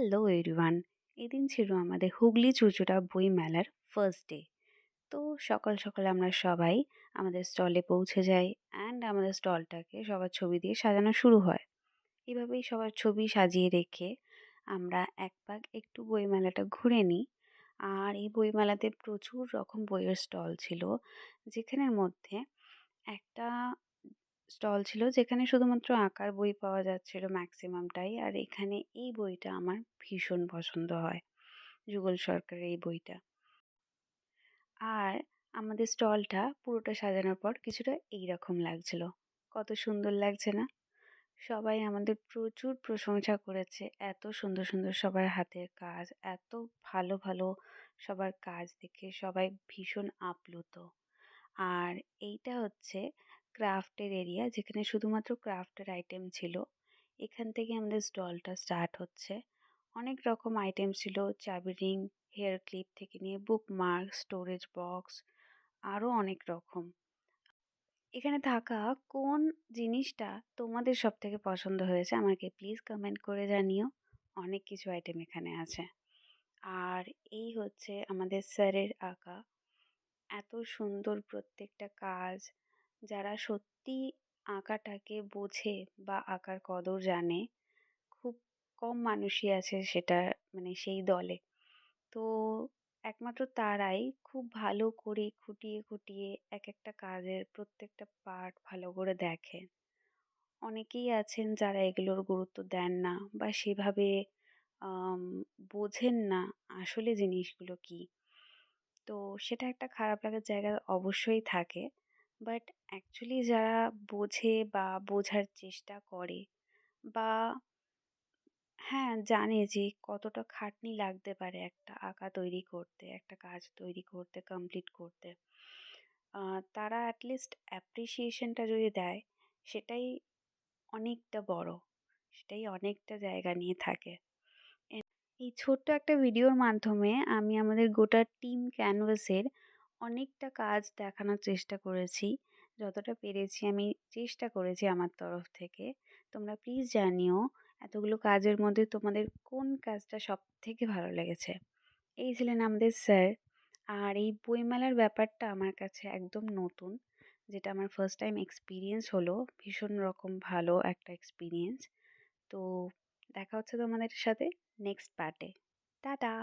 Hello everyone. এদিন ছিল আমাদের হুগলি চুঁচুড়া বইমেলার ফার্স্ট ডে। তো সকাল সকাল আমরা সবাই আমাদের স্টলে পৌঁছে যাই অ্যান্ড আমাদের স্টলটাকে সবার ছবি দিয়ে সাজানো শুরু হয়। এভাবেই সবার ছবি সাজিয়ে রেখে আমরা এক পাক একটু বইমেলাটা ঘুরে নিই। আর এই বইমেলাতে প্রচুর রকম বইয়ের স্টল ছিল, যেখানের মধ্যে একটা স্টল ছিল যেখানে শুধুমাত্র আঁকার বই পাওয়া যাচ্ছিল ম্যাক্সিমামটাই। আর এখানে এই বইটা আমার ভীষণ পছন্দ হয়, যুগল সরকারের এই বইটা। আর আমাদের স্টলটা পুরোটা সাজানোর পর কিছুটা এইরকম লাগছিল। কত সুন্দর লাগছে না? সবাই আমাদের প্রচুর প্রশংসা করেছে। এত সুন্দর সুন্দর সবার হাতের কাজ, এত ভালো ভালো সবার কাজ দেখে সবাই ভীষণ আপ্লুত। আর এইটা হচ্ছে ক্রাফটের এরিয়া, যেখানে শুধুমাত্র ক্রাফটের আইটেম ছিল। এখান থেকে আমাদের স্টলটা স্টার্ট হচ্ছে। অনেক রকম আইটেম ছিল, চাবি রিং, হেয়ার ক্লিপ থেকে নিয়ে বুকমার্ক, স্টোরেজ বক্স, আরও অনেক রকম। এখানে থাকা কোন জিনিসটা তোমাদের সব থেকে পছন্দ হয়েছে আমাকে প্লিজ কমেন্ট করে জানিও। অনেক কিছু আইটেম এখানে আছে। আর এই হচ্ছে আমাদের স্যারের আঁকা, এত সুন্দর প্রত্যেকটা কাজ। যারা সত্যি আঁকাটাকে বোঝে বা আঁকার কদর জানে, খুব কম মানুষই আছে সেটা, মানে সেই দলে। তো একমাত্র তারাই খুব ভালো করে খুঁটিয়ে খুঁটিয়ে এক একটা কাজের প্রত্যেকটা পার্ট ভালো করে দেখে। অনেকেই আছেন যারা এগুলোর গুরুত্ব দেন না বা সেভাবে আম বোঝেন না আসলে জিনিসগুলো কী। তো সেটা একটা খারাপ লাগার জায়গা অবশ্যই থাকে। বাট অ্যাকচুয়ালি যারা বোঝে বা বোঝার চেষ্টা করে বা হ্যাঁ, জানে যে কতটা খাটনি লাগতে পারে একটা আঁকা তৈরি করতে, একটা কাজ তৈরি করতে, কমপ্লিট করতে। তারা at least অ্যাপ্রিসিয়েশনটা যদি দেয়, সেটাই অনেকটা বড়। সেটাই অনেকটা জায়গা নিয়ে থাকে। এই ছোট্ট একটা ভিডিওর মাধ্যমে আমি আমাদের গোটা টিম ক্যানভাসের অনেকটা কাজ দেখানোর চেষ্টা করেছি। যতটা পেরেছি আমি চেষ্টা করেছি আমার তরফ থেকে। তোমরা প্লিজ জানিও এতগুলো কাজের মধ্যে তোমাদের কোন কাজটা সবথেকে ভালো লেগেছে। এই ছিলেন আমাদের স্যার। আর এই বইমেলার ব্যাপারটা আমার কাছে একদম নতুন, যেটা আমার ফার্স্ট টাইম এক্সপিরিয়েন্স হলো। ভীষণ রকম ভালো একটা এক্সপিরিয়েন্স। তো দেখা হচ্ছে তোমাদের সাথে নেক্সট পার্টে। টাটা!